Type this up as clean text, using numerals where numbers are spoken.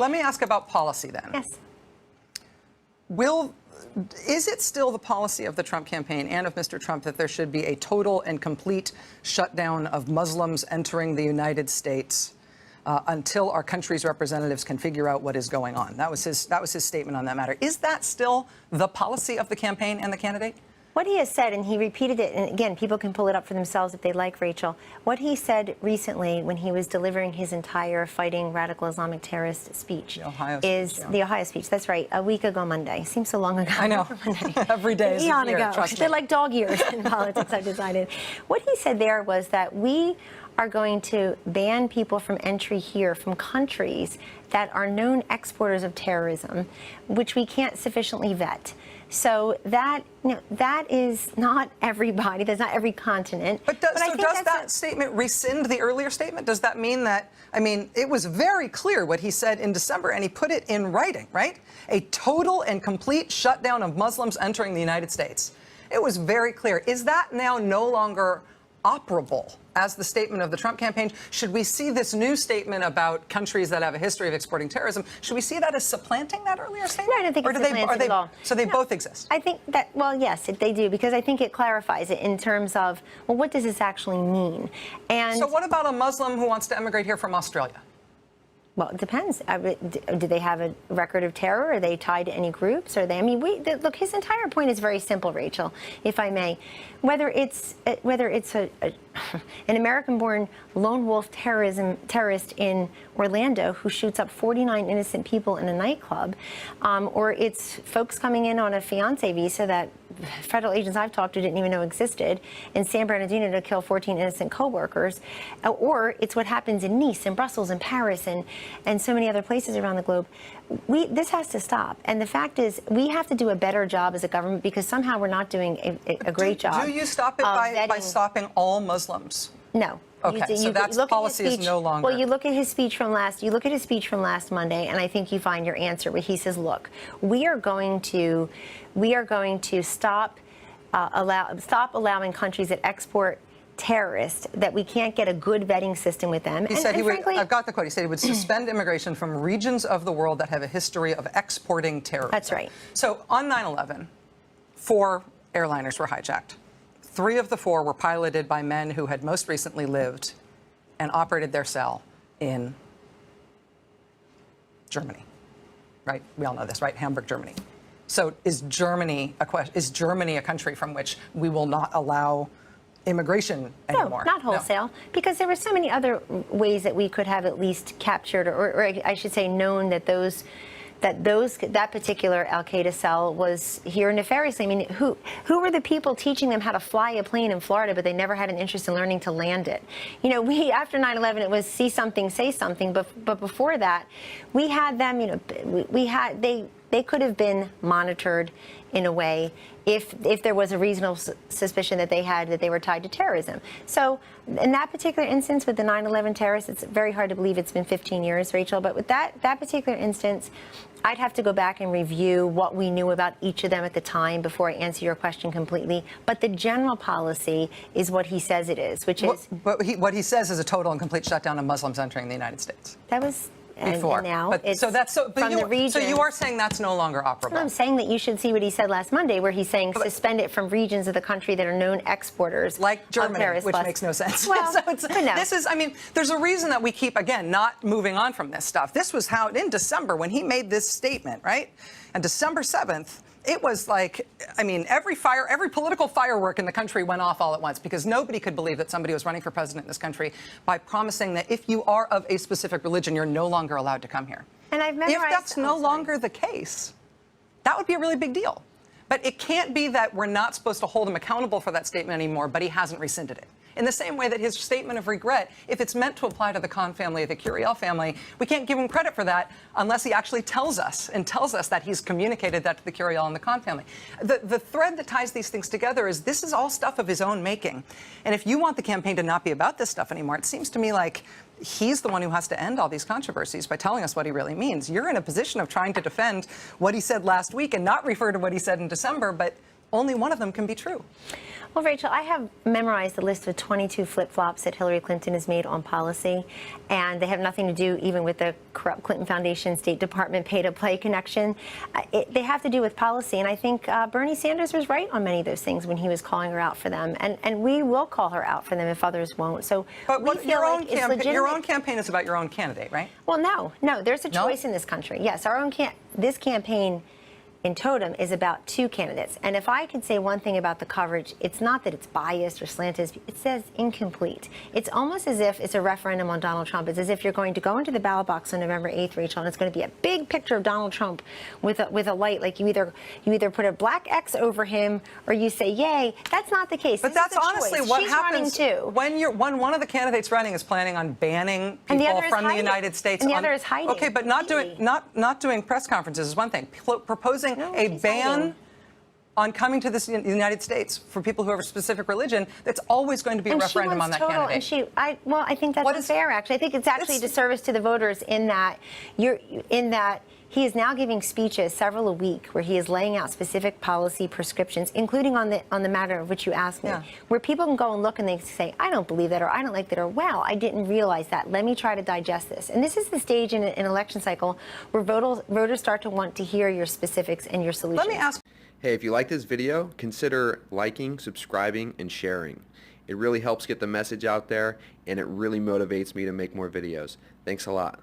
Let me ask about policy then. Yes. Is it still the policy of the Trump campaign and of Mr. Trump that there should be a total and complete shutdown of Muslims entering the United States until our country's representatives can figure out what is going on? That was his statement on that matter. Is that still the policy of the campaign and the candidate? What he has said, and he repeated it, and again, people can pull it up for themselves if they like, Rachel. What he said recently when he was delivering his entire fighting radical Islamic terrorist speech the Ohio speech. That's right, a week ago Monday. Seems so long ago. I know. Every day is a year, trust me. They're like dog years in politics, I've decided. What he said there was that we are going to ban people from entry here from countries that are known exporters of terrorism, which we can't sufficiently vet. So that is not everybody. That's not every continent. But does that statement rescind the earlier statement? Does that mean that, I mean, it was very clear what he said in December, and he put it in writing, right? A total and complete shutdown of Muslims entering the United States. It was very clear. Is that now no longer operable as the statement of the Trump campaign? Should we see this new statement about countries that have a history of exporting terrorism? Should we see that as supplanting that earlier statement? No, I don't think it's supplanting at all. So they both exist? I think that, well, yes, they do, because I think it clarifies it in terms of, well, what does this actually mean? And so what about a Muslim who wants to emigrate here from Australia? Well, it depends. Do they have a record of terror? Are they tied to any groups? Are they? I mean, look. His entire point is very simple, Rachel, if I may. Whether it's an American-born lone wolf terrorist in Orlando who shoots up 49 innocent people in a nightclub, or it's folks coming in on a fiancé visa that federal agents I've talked to didn't even know existed in San Bernardino to kill 14 innocent co-workers, or it's what happens in Nice and Brussels and Paris and so many other places around the globe. This has to stop. And the fact is, we have to do a better job as a government, because somehow we're not doing a great job. Do you stop it by stopping all Muslims? No. Okay, so that policy is no longer. Well, you look at his speech from last Monday, and I think you find your answer where he says, "Look, we are going to stop allowing countries that export terrorists, that we can't get a good vetting system with them." He said I've got the quote. He said he would suspend immigration from regions of the world that have a history of exporting terrorism. That's right. So on 9/11, 4 airliners were hijacked. 3 of the 4 were piloted by men who had most recently lived and operated their cell in Germany, right? We all know this, right? Hamburg, Germany. So is Germany a country from which we will not allow immation anymore? No, not wholesale, because there were so many other ways that we could have at least captured, or I should say known that that particular al-Qaeda cell was here nefariously. I mean, who were the people teaching them how to fly a plane in Florida, but they never had an interest in learning to land it? You know, after 9/11, it was see something, say something. But before that, we had them. You know, they could have been monitored in a way if there was a reasonable suspicion that they were tied to terrorism. So in that particular instance with the 9/11 terrorists, it's very hard to believe it's been 15 years, Rachel. But with that particular instance, I'd have to go back and review what we knew about each of them at the time before I answer your question completely. But the general policy is what he says it is, which is... What he says is a total and complete shutdown of Muslims entering the United States. That was... Before. And now but, it's so that's so, but from the region. So you are saying that's no longer operable? I'm saying that you should see what he said last Monday, where he's saying suspend it from regions of the country that are known exporters, like Germany, which makes no sense. Well, so this is, I mean, there's a reason that we keep, again, not moving on from this stuff. This was how, in December, when he made this statement, right? And December 7th, it was like, I mean, every political firework in the country went off all at once, because nobody could believe that somebody was running for president in this country by promising that if you are of a specific religion, you're no longer allowed to come here. And I've memorized, if that's no longer the case, that would be a really big deal. But it can't be that we're not supposed to hold him accountable for that statement anymore, but he hasn't rescinded it. In the same way that his statement of regret, if it's meant to apply to the Khan family, the Curiel family, we can't give him credit for that unless he actually tells us that he's communicated that to the Curiel and the Khan family. The thread that ties these things together is this is all stuff of his own making. And if you want the campaign to not be about this stuff anymore, it seems to me like he's the one who has to end all these controversies by telling us what he really means. You're in a position of trying to defend what he said last week and not refer to what he said in December, but only one of them can be true. Well, Rachel, I have memorized the list of 22 flip-flops that Hillary Clinton has made on policy, and they have nothing to do even with the corrupt Clinton Foundation, State Department pay-to-play connection. They have to do with policy, and I think Bernie Sanders was right on many of those things when he was calling her out for them, and we will call her out for them if others won't. So but we feel like it's legitimate. Your own campaign is about your own candidate, right? Well, no, there's a choice in this country. Yes, our own this campaign in totem is about two candidates. And if I could say one thing about the coverage, it's not that it's biased or slanted, it says incomplete. It's almost as if it's a referendum on Donald Trump. It's as if you're going to go into the ballot box on November 8th, Rachel, and it's going to be a big picture of Donald Trump with a light, like you either put a black X over him or you say yay. That's not the case. But that's honestly what happens when one of the candidates running is planning on banning people from the United States. And the other is hiding. Okay, but not doing press conferences is one thing. Proposing a ban on coming to the United States for people who have a specific religion, that's always going to be a referendum on that candidate. And I think that's unfair, actually. I think it's actually a disservice to the voters in that he is now giving speeches, several a week, where he is laying out specific policy prescriptions, including on the matter of which you asked me, where people can go and look and they say, I don't believe that, or I don't like that, or wow, I didn't realize that. Let me try to digest this. And this is the stage in an election cycle where voters start to want to hear your specifics and your solutions. Let me ask. Hey, if you like this video, consider liking, subscribing, and sharing. It really helps get the message out there, and it really motivates me to make more videos. Thanks a lot.